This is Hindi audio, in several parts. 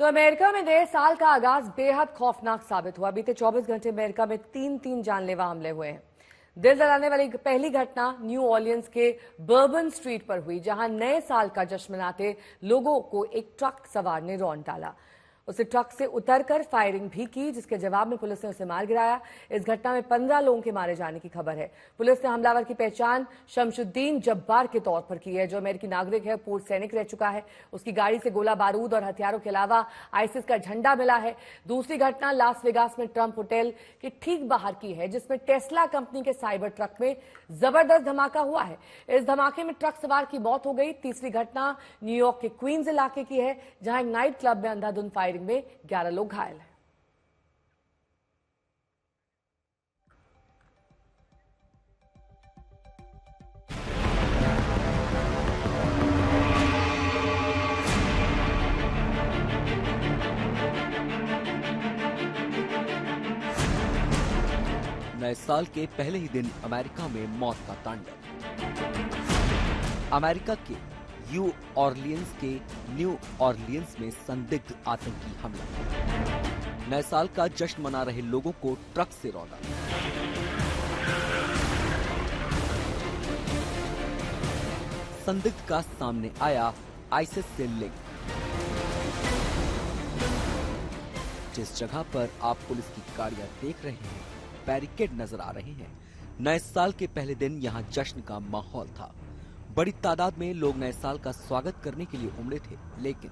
तो अमेरिका में नए साल का आगाज बेहद खौफनाक साबित हुआ। बीते 24 घंटे में अमेरिका में तीन जानलेवा हमले हुए हैं। दिल दहलाने वाली पहली घटना न्यू ऑर्लियंस के बर्बन स्ट्रीट पर हुई, जहां नए साल का जश्न मनाते लोगों को एक ट्रक सवार ने रौंद डाला। उसे ट्रक से उतरकर फायरिंग भी की, जिसके जवाब में पुलिस ने उसे मार गिराया। इस घटना में 15 लोगों के मारे जाने की खबर है। पुलिस ने हमलावर की पहचान शमशुद्दीन जब्बार के तौर पर की है, जो अमेरिकी नागरिक है, पूर्व सैनिक रह चुका है। उसकी गाड़ी से गोला बारूद और हथियारों के अलावा आईसिस का झंडा मिला है। दूसरी घटना लास वेगास में ट्रंप होटल के ठीक बाहर की है, जिसमें टेस्ला कंपनी के साइबर ट्रक में जबरदस्त धमाका हुआ है। इस धमाके में ट्रक सवार की मौत हो गई। तीसरी घटना न्यूयॉर्क के क्वींस इलाके की है, जहां एक नाइट क्लब में अंधाधुंध फायरिंग में 11 लोग घायल हैं। नए साल के पहले ही दिन अमेरिका में मौत का तांडव। अमेरिका के न्यू ऑरलियंस में संदिग्ध आतंकी हमला। नए साल का जश्न मना रहे लोगों को ट्रक से रौंदा। संदिग्ध का सामने आया आईसिस से लिंक। जिस जगह पर आप पुलिस की गाड़ियां देख रहे हैं, बैरिकेड नजर आ रहे हैं। नए साल के पहले दिन यहां जश्न का माहौल था। बड़ी तादाद में लोग नए साल का स्वागत करने के लिए उमड़े थे, लेकिन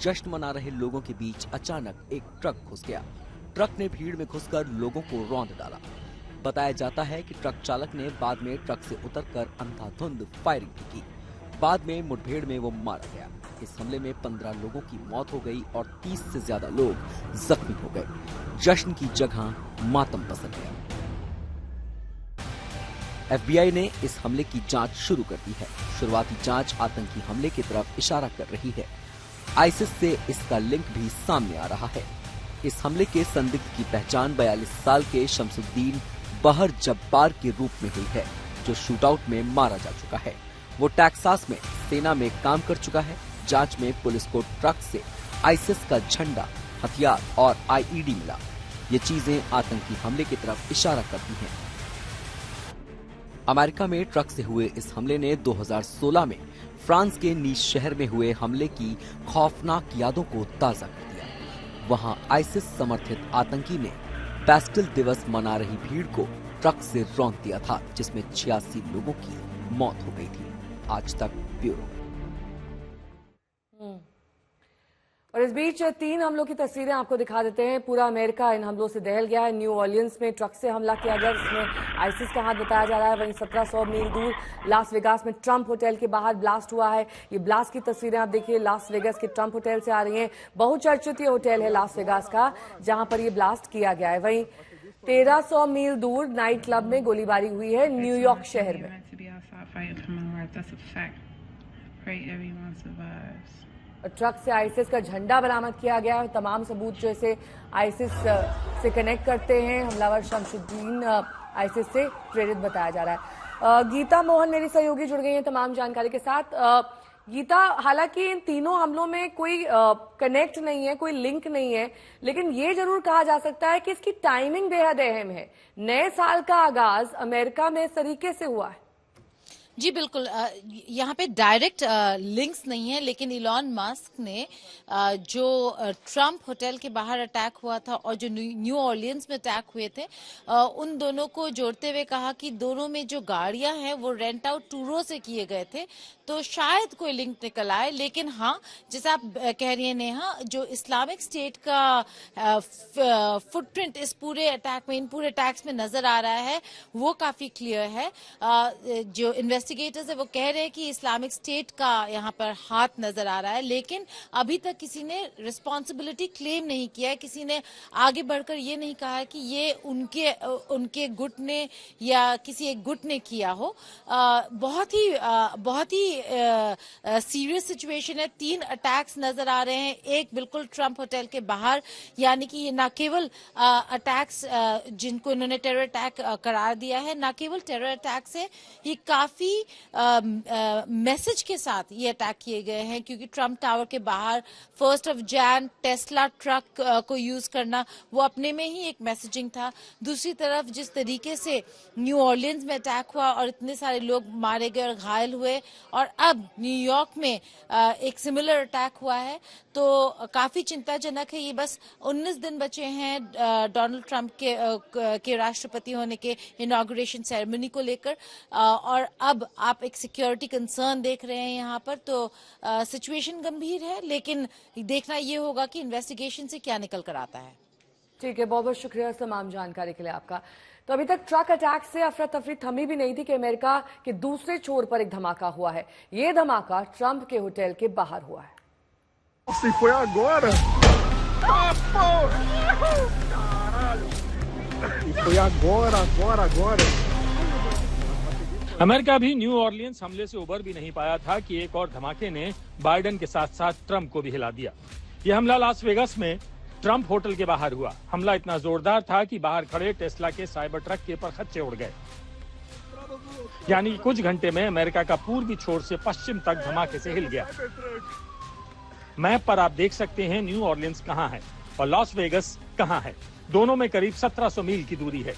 जश्न मना रहे लोगों के बीच अचानक एक ट्रक घुस गया। ट्रक ने भीड़ में घुसकर लोगों को रौंद डाला। बताया जाता है कि ट्रक चालक ने बाद में ट्रक से उतरकर अंधाधुंध फायरिंग की। बाद में मुठभेड़ में वो मारा गया। इस हमले में 15 लोगों की मौत हो गई और 30 से ज्यादा लोग जख्मी हो गए। जश्न की जगह मातम पसर गया। FBI ने इस हमले की जांच शुरू कर दी है। शुरुआती जांच आतंकी हमले की तरफ इशारा कर रही है। आईसिस से इसका लिंक भी सामने आ रहा है। इस हमले के संदिग्ध की पहचान 42 साल के शमशुद्दीन बहर जब्बार के रूप में हुई है, जो शूटआउट में मारा जा चुका है। वो टेक्सास में सेना में काम कर चुका है। जांच में पुलिस को ट्रक से आईसिस का झंडा, हथियार और IED मिला। ये चीजें आतंकी हमले की तरफ इशारा करती हैं। अमेरिका में ट्रक से हुए इस हमले ने 2016 में फ्रांस के नीस शहर में हुए हमले की खौफनाक यादों को ताजा कर दिया। वहां आईसिस समर्थित आतंकी ने बैस्टिल दिवस मना रही भीड़ को ट्रक से रौंद दिया था, जिसमें 86 लोगों की मौत हो गई थी। आज तक ब्यूरो। और इस बीच 3 हमलों की तस्वीरें आपको दिखा देते हैं। पूरा अमेरिका इन हमलों से दहल गया है। न्यू ऑर्लियंस में ट्रक से हमला किया गया, जिसमें आईसिस का हाथ बताया जा रहा है। वहीं 1700 मील दूर लास वेगास में ट्रंप होटल के बाहर ब्लास्ट हुआ है। ये ब्लास्ट की तस्वीरें आप देखिए, लास वेगास के ट्रंप होटल से आ रही हैं। बहुचर्चित ये होटल है लास वेगास का, जहां पर ये ब्लास्ट किया गया है। वहीं 1300 मील दूर नाइट क्लब में गोलीबारी हुई है न्यूयॉर्क शहर में। ट्रक से आईसिस का झंडा बरामद किया गया है। तमाम सबूत जैसे आईसिस से कनेक्ट करते हैं। हमलावर शमशुद्दीन आईसिस से प्रेरित बताया जा रहा है। गीता मोहन मेरी सहयोगी जुड़ गई हैं तमाम जानकारी के साथ। गीता, हालांकि इन तीनों हमलों में कोई कनेक्ट नहीं है, कोई लिंक नहीं है, लेकिन ये जरूर कहा जा सकता है कि इसकी टाइमिंग बेहद अहम है। नए साल का आगाज अमेरिका में इस तरीके से हुआ है। जी बिल्कुल, यहाँ पे डायरेक्ट लिंक्स नहीं है, लेकिन इलॉन मस्क ने जो ट्रंप होटल के बाहर अटैक हुआ था और जो न्यू ऑर्लियंस में अटैक हुए थे, उन दोनों को जोड़ते हुए कहा कि दोनों में जो गाड़ियां हैं वो रेंट आउट टूरों से किए गए थे, तो शायद कोई लिंक निकल आए। लेकिन हाँ, जैसे आप कह रही हैं नेहा, जो इस्लामिक स्टेट का फुटप्रिंट इस पूरे अटैक में, इन पूरे अटैक्स में नजर आ रहा है, वो काफी क्लियर है। जो इन्वेस्टिगेटर्स है वो कह रहे हैं कि इस्लामिक स्टेट का यहाँ पर हाथ नजर आ रहा है, लेकिन अभी तक किसी ने रिस्पॉन्सिबिलिटी क्लेम नहीं किया है। किसी ने आगे बढ़कर ये नहीं कहा है कि ये उनके गुट ने या किसी एक गुट ने किया हो। बहुत ही सीरियस सिचुएशन है। 3 अटैक्स नजर आ रहे हैं। एक बिल्कुल ट्रंप होटल के बाहर, यानी कि ये न केवल अटैक्स जिनको इन्होंने टेरर अटैक करार दिया है, न केवल टेरर अटैक्स है, ये काफी काफी मैसेज के साथ ये अटैक किए गए हैं, क्योंकि ट्रम्प टावर के बाहर 1 जनवरी टेस्ला ट्रक को यूज करना वो अपने में ही एक मैसेजिंग था। दूसरी तरफ जिस तरीके से न्यू ऑर्लियंस में अटैक हुआ और इतने सारे लोग मारे गए और घायल हुए, और अब न्यूयॉर्क में एक सिमिलर अटैक हुआ है, तो काफी चिंताजनक है। ये बस 19 दिन बचे हैं डोनाल्ड ट्रंप के राष्ट्रपति होने के इनॉग्रेशन सेरेमनी को लेकर, और अब आप एक सिक्योरिटी कंसर्न देख रहे हैं यहाँ पर। तो सिचुएशन गंभीर है, लेकिन देखना ये होगा कि इन्वेस्टिगेशन से क्या निकल कर आता है। ठीक है, बहुत बहुत शुक्रिया तमाम जानकारी के लिए आपका। तो अभी तक ट्रक अटैक से अफरा तफरी थमी भी नहीं थी कि अमेरिका के दूसरे छोर पर एक धमाका हुआ है। ये धमाका ट्रंप के होटल के बाहर हुआ है। Se foi agora! Ah, porra! Caralho! E foi agora! America भी न्यू ऑर्लियंस हमले से उबर भी नहीं पाया था कि एक और धमाके ने बाइडेन के साथ साथ ट्रंप को भी हिला दिया। यह हमला लास वेगास में ट्रंप होटल के बाहर हुआ। हमला इतना जोरदार था कि बाहर खड़े टेस्ला के साइबर ट्रक के परखच्चे उड़ गए। यानी कुछ घंटे में अमेरिका का पूर्वी छोर से पश्चिम तक धमाके से हिल गया। मैप पर आप देख सकते हैं न्यू ऑर्लियंस कहां है और लॉस वेगस कहां है। दोनों में करीब 1700 मील की दूरी है।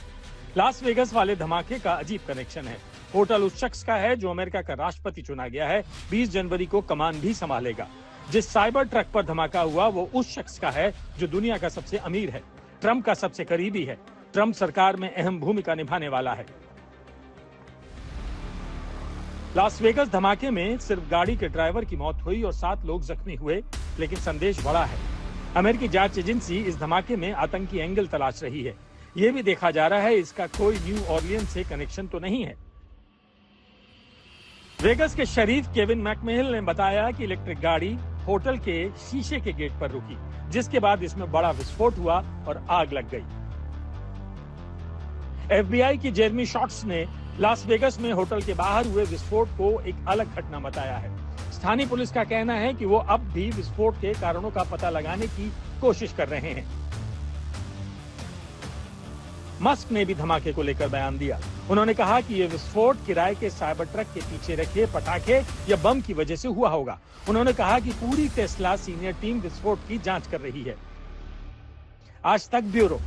लास वेगस वाले धमाके का अजीब कनेक्शन है। होटल उस शख्स का है जो अमेरिका का राष्ट्रपति चुना गया है। 20 जनवरी को कमान भी संभालेगा। जिस साइबर ट्रक पर धमाका हुआ वो उस शख्स का है जो दुनिया का सबसे अमीर है, ट्रंप का सबसे करीबी है, ट्रंप सरकार में अहम भूमिका निभाने वाला है। लास वेगस धमाके में सिर्फ गाड़ी के ड्राइवर की मौत हुई और 7 लोग जख्मी हुए, लेकिन संदेश बड़ा है। अमेरिकी जांच एजेंसी इस धमाके में आतंकी एंगल तलाश रही है। यह भी देखा जा रहा है इसका कोई न्यू ऑर्लियंस से कनेक्शन तो नहीं है। वेगस के शरीफ केविन मैकमिहिल ने बताया कि इलेक्ट्रिक गाड़ी होटल के शीशे के गेट पर रुकी, जिसके बाद इसमें बड़ा विस्फोट हुआ और आग लग गई। FBI की जेरमी शॉर्ट्स ने लास वेगस में होटल के बाहर हुए विस्फोट को एक अलग घटना बताया है। स्थानीय पुलिस का कहना है कि वो अब भी विस्फोट के कारणों का पता लगाने की कोशिश कर रहे हैं। मस्क ने भी धमाके को लेकर बयान दिया। उन्होंने कहा कि यह विस्फोट किराए के साइबर ट्रक के पीछे रखे पटाखे या बम की वजह से हुआ होगा। उन्होंने कहा कि पूरी टेस्ला सीनियर टीम विस्फोट की जांच कर रही है। आज तक ब्यूरो।